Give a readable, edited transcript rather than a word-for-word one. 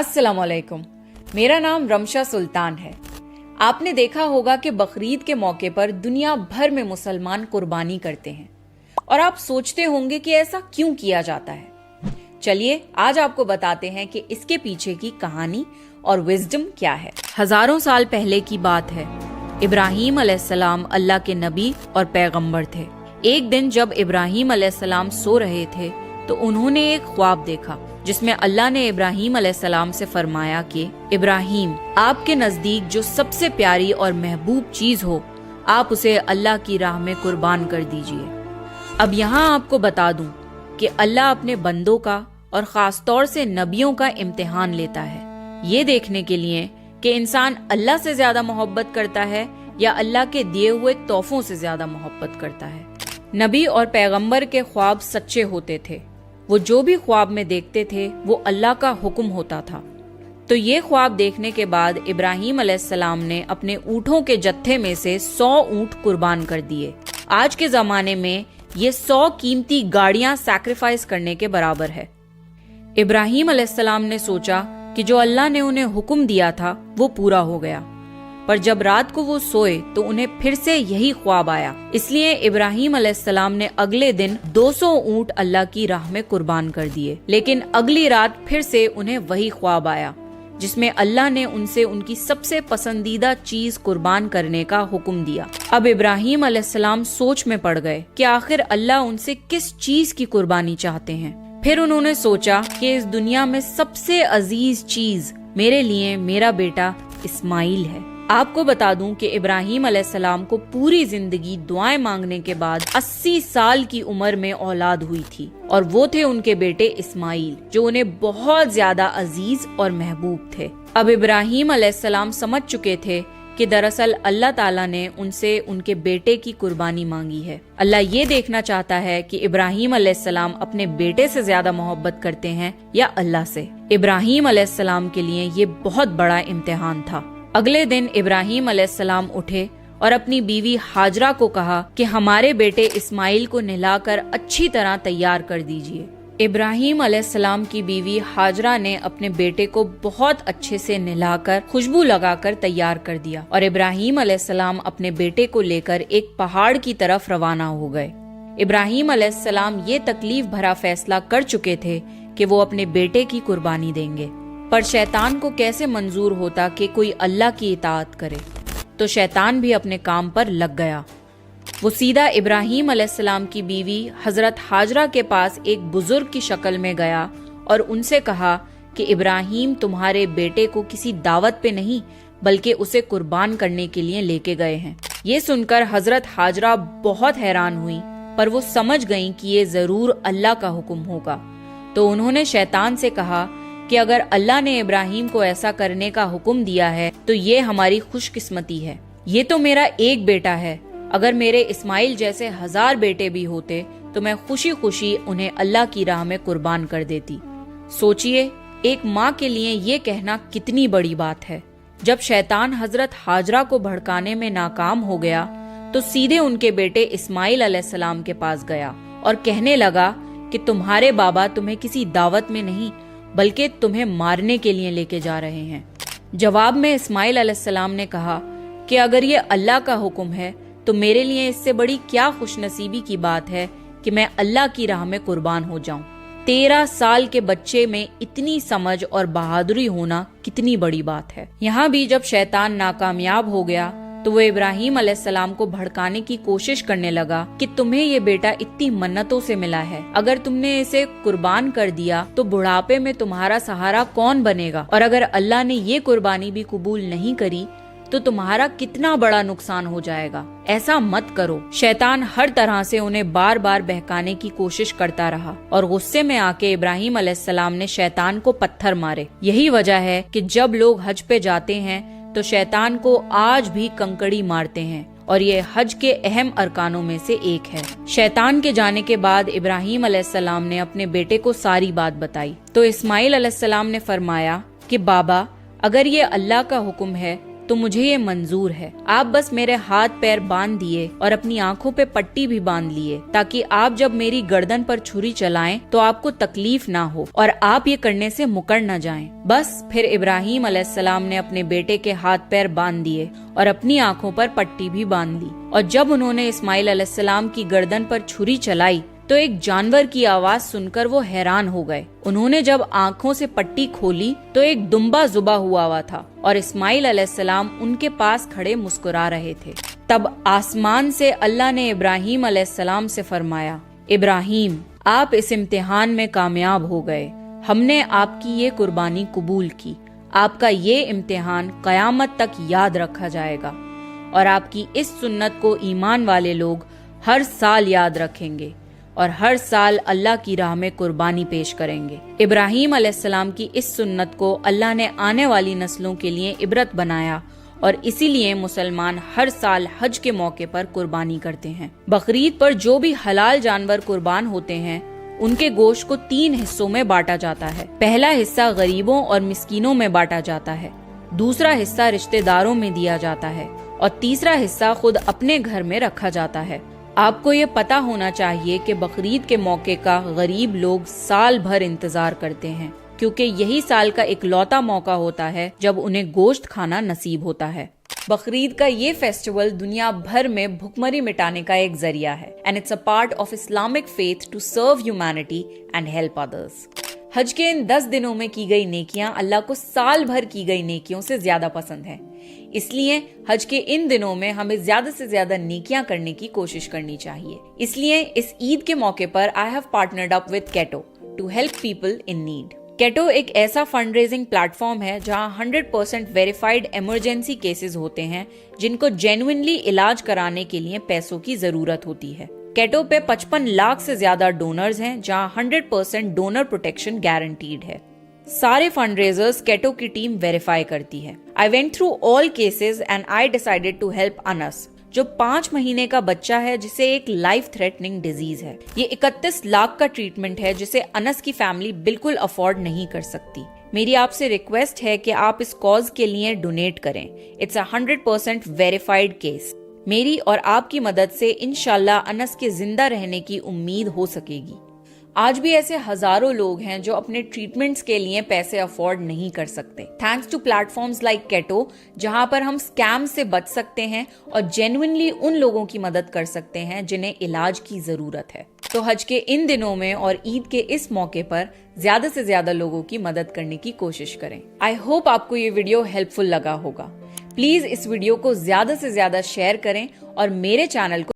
अस्सलाम वालेकुम। मेरा नाम रमशा सुल्तान है। आपने देखा होगा कि बकरीद के मौके पर दुनिया भर में मुसलमान कुर्बानी करते हैं और आप सोचते होंगे कि ऐसा क्यों किया जाता है। चलिए आज आपको बताते हैं कि इसके पीछे की कहानी और विजडम क्या है। हजारों साल पहले की बात है। इब्राहीम अलैहिस्सलाम अल्लाह के नबी और पैगंबर थे। एक दिन जब इब्राहीम अलैहिस्सलाम सो रहे थे तो उन्होंने एक ख्वाब देखा जिसमें अल्लाह ने इब्राहीम अलैहिस्सलाम से फरमाया कि इब्राहीम, आपके नजदीक जो सबसे प्यारी और महबूब चीज हो आप उसे अल्लाह की राह में कुर्बान कर दीजिए। अब यहाँ आपको बता दूं कि अल्लाह अपने बंदों का और खास तौर से नबियों का इम्तिहान लेता है, ये देखने के लिए कि इंसान अल्लाह से ज्यादा मोहब्बत करता है या अल्लाह के दिए हुए तोहफों से ज्यादा मोहब्बत करता है। नबी और पैगंबर के ख्वाब सच्चे होते थे। वो जो भी ख्वाब में देखते थे वो अल्लाह का हुक्म होता था। तो ये ख्वाब देखने के बाद इब्राहीम अलैहिस्सलाम ने अपने ऊँटों के जत्थे में से 100 ऊँट कुर्बान कर दिए। आज के जमाने में ये 100 कीमती गाड़ियां सैक्रिफाइस करने के बराबर है। इब्राहीम अलैहिस्सलाम ने सोचा कि जो अल्लाह ने उन्हें हुक्म दिया था वो पूरा हो गया, पर जब रात को वो सोए तो उन्हें फिर से यही ख्वाब आया। इसलिए इब्राहीम अलैहिस्सलाम ने अगले दिन 200 ऊँट अल्लाह की राह में कुर्बान कर दिए। लेकिन अगली रात फिर से उन्हें वही ख्वाब आया जिसमें अल्लाह ने उनसे उनकी सबसे पसंदीदा चीज कुर्बान करने का हुक्म दिया। अब इब्राहीम अलैहिस्सलाम सोच में पड़ गए कि आखिर अल्लाह उनसे किस चीज की कुर्बानी चाहते हैं। फिर उन्होंने सोचा कि इस दुनिया में सबसे अजीज चीज मेरे लिए मेरा बेटा इस्माइल है। आपको बता दूं कि इब्राहीम अलैहिस्सलाम को पूरी जिंदगी दुआएं मांगने के बाद 80 साल की उम्र में औलाद हुई थी और वो थे उनके बेटे इस्माइल, जो उन्हें बहुत ज्यादा अजीज और महबूब थे। अब इब्राहीम अलैहिस्सलाम समझ चुके थे कि दरअसल अल्लाह ताला ने उनसे उनके बेटे की कुर्बानी मांगी है। अल्लाह ये देखना चाहता है कि इब्राहीम अलैहिस्सलाम अपने बेटे से ज्यादा मोहब्बत करते हैं या अल्लाह से। इब्राहीम अलैहिस्सलाम के लिए ये बहुत बड़ा इम्तिहान था। अगले दिन इब्राहीम अलैहिस्सलाम उठे और अपनी बीवी हाजरा को कहा कि हमारे बेटे इस्माइल को नहलाकर अच्छी तरह तैयार कर दीजिए। इब्राहीम अलैहिस्सलाम की बीवी हाजरा ने अपने बेटे को बहुत अच्छे से नहलाकर खुशबू लगाकर तैयार कर दिया और इब्राहीम अलैहिस्सलाम अपने बेटे को लेकर एक पहाड़ की तरफ रवाना हो गए। इब्राहीम अलैहिस्सलाम ये तकलीफ भरा फैसला कर चुके थे कि वो अपने बेटे की कुर्बानी देंगे, पर शैतान को कैसे मंजूर होता कि कोई अल्लाह की इताअत करे। तो शैतान भी अपने काम पर लग गया। वो सीधा इब्राहीम अलैहिस्सलाम की बीवी हजरत हाजरा के पास एक बुजुर्ग की शक्ल में गया और उनसे कहा कि इब्राहीम तुम्हारे बेटे को किसी दावत पे नहीं बल्कि उसे कुर्बान करने के लिए लेके गए हैं। ये सुनकर हजरत हाजरा बहुत हैरान हुई, पर वो समझ गईं कि ये जरूर अल्लाह का हुक्म होगा। तो उन्होंने शैतान से कहा कि अगर अल्लाह ने इब्राहीम को ऐसा करने का हुक्म दिया है तो ये हमारी खुशकिस्मती है। ये तो मेरा एक बेटा है, अगर मेरे इस्माइल जैसे 1000 बेटे भी होते तो मैं खुशी खुशी उन्हें अल्लाह की राह में कुर्बान कर देती। सोचिए, एक माँ के लिए ये कहना कितनी बड़ी बात है। जब शैतान हजरत हाजरा को भड़काने में नाकाम हो गया तो सीधे उनके बेटे इस्माइल अलैहिस्सलाम के पास गया और कहने लगा कि तुम्हारे बाबा तुम्हें किसी दावत में नहीं बल्कि तुम्हें मारने के लिए लेके जा रहे हैं। जवाब में इस्माइल अलैहिस्सलाम ने कहा कि अगर ये अल्लाह का हुक्म है तो मेरे लिए इससे बड़ी क्या खुशनसीबी की बात है कि मैं अल्लाह की राह में कुर्बान हो जाऊं। 13 साल के बच्चे में इतनी समझ और बहादुरी होना कितनी बड़ी बात है। यहाँ भी जब शैतान नाकामयाब हो गया तो वो इब्राहीम अलैहिस्सलाम को भड़काने की कोशिश करने लगा कि तुम्हें ये बेटा इतनी मन्नतों से मिला है, अगर तुमने इसे कुर्बान कर दिया तो बुढ़ापे में तुम्हारा सहारा कौन बनेगा, और अगर अल्लाह ने ये कुर्बानी भी कबूल नहीं करी तो तुम्हारा कितना बड़ा नुकसान हो जाएगा। ऐसा मत करो। शैतान हर तरह से उन्हें बार बार बहकाने की कोशिश करता रहा और गुस्से में आके इब्राहीम अलैहिस्सलाम ने शैतान को पत्थर मारे। यही वजह है कि जब लोग हज पे जाते हैं तो शैतान को आज भी कंकड़ी मारते हैं और ये हज के अहम अरकानों में से एक है। शैतान के जाने के बाद इब्राहीम अलैहिस्सलाम ने अपने बेटे को सारी बात बताई तो इस्माइल अलैहिस्सलाम ने फरमाया कि बाबा, अगर ये अल्लाह का हुक्म है तो मुझे ये मंजूर है। आप बस मेरे हाथ पैर बांध दिए और अपनी आंखों पे पट्टी भी बांध लिए, ताकि आप जब मेरी गर्दन पर छुरी चलाएं तो आपको तकलीफ ना हो और आप ये करने से मुकर न जाएं। बस फिर इब्राहीम अलैहिस्सलाम ने अपने बेटे के हाथ पैर बांध दिए और अपनी आंखों पर पट्टी भी बांध ली। और जब उन्होंने इस्माइल अलैहिस्सलाम की गर्दन पर छुरी चलाई तो एक जानवर की आवाज सुनकर वो हैरान हो गए। उन्होंने जब आंखों से पट्टी खोली तो एक दुम्बा जुबा हुआ था और इस्माइल अलैहिस्सलाम उनके पास खड़े मुस्कुरा रहे थे। तब आसमान से अल्लाह ने इब्राहीम अलैहिस्सलाम से फरमाया, इब्राहीम, आप इस इम्तिहान में कामयाब हो गए। हमने आपकी ये कुर्बानी कबूल की। आपका ये इम्तिहान कयामत तक याद रखा जाएगा और आपकी इस सुन्नत को ईमान वाले लोग हर साल याद रखेंगे और हर साल अल्लाह की राह में कुर्बानी पेश करेंगे। इब्राहीम अलैहिस्सलाम की इस सुन्नत को अल्लाह ने आने वाली नस्लों के लिए इबरत बनाया और इसीलिए मुसलमान हर साल हज के मौके पर कुर्बानी करते हैं। बकरीद पर जो भी हलाल जानवर कुर्बान होते हैं उनके गोश्त को 3 हिस्सों में बांटा जाता है। पहला हिस्सा गरीबों और मिस्कीनों में बांटा जाता है, दूसरा हिस्सा रिश्तेदारों में दिया जाता है और तीसरा हिस्सा खुद अपने घर में रखा जाता है। आपको ये पता होना चाहिए कि बकरीद के मौके का गरीब लोग साल भर इंतजार करते हैं, क्योंकि यही साल का इकलौता मौका होता है जब उन्हें गोश्त खाना नसीब होता है। बकरीद का ये फेस्टिवल दुनिया भर में भुखमरी मिटाने का एक जरिया है and it's a part of Islamic faith to serve humanity and help others. हज के इन 10 दिनों में की गई नेकियां अल्लाह को साल भर की गई नेकियों से ज्यादा पसंद है। इसलिए हज के इन दिनों में हमें ज्यादा से ज्यादा नेकियां करने की कोशिश करनी चाहिए। इसलिए इस ईद के मौके पर I have partnered up with Ketto to help people in need. Ketto एक ऐसा फंड रेजिंग प्लेटफॉर्म है जहां 100% वेरीफाइड इमरजेंसी केसेस होते हैं जिनको जेन्युइनली इलाज कराने के लिए पैसों की जरूरत होती है। केटो पे 55 लाख से ज्यादा डोनर्स हैं जहां 100% डोनर प्रोटेक्शन गारंटीड है। सारे फंड रेजर्स केटो की टीम वेरीफाई करती है। I went through all cases and I decided to help Anas, जो 5 महीने का बच्चा है जिसे एक लाइफ थ्रेटनिंग डिजीज है। ये 31 लाख का ट्रीटमेंट है जिसे अनस की फैमिली बिल्कुल अफोर्ड नहीं कर सकती। मेरी आपसे रिक्वेस्ट है कि आप इस कॉज के लिए डोनेट करें। It's a 100% verified case. मेरी और आपकी मदद से इंशाल्लाह अनस के जिंदा रहने की उम्मीद हो सकेगी। आज भी ऐसे हजारों लोग हैं जो अपने ट्रीटमेंट्स के लिए पैसे अफोर्ड नहीं कर सकते। Thanks to platforms like Ketto, जहां पर हम स्कैम से बच सकते हैं और जेन्युइनली उन लोगों की मदद कर सकते हैं जिन्हें इलाज की जरूरत है। तो हज के इन दिनों में और ईद के इस मौके पर ज्यादा से ज्यादा लोगों की मदद करने की कोशिश करें। आई होप आपको ये वीडियो हेल्पफुल लगा होगा। प्लीज इस वीडियो को ज्यादा से ज्यादा शेयर करें और मेरे चैनल को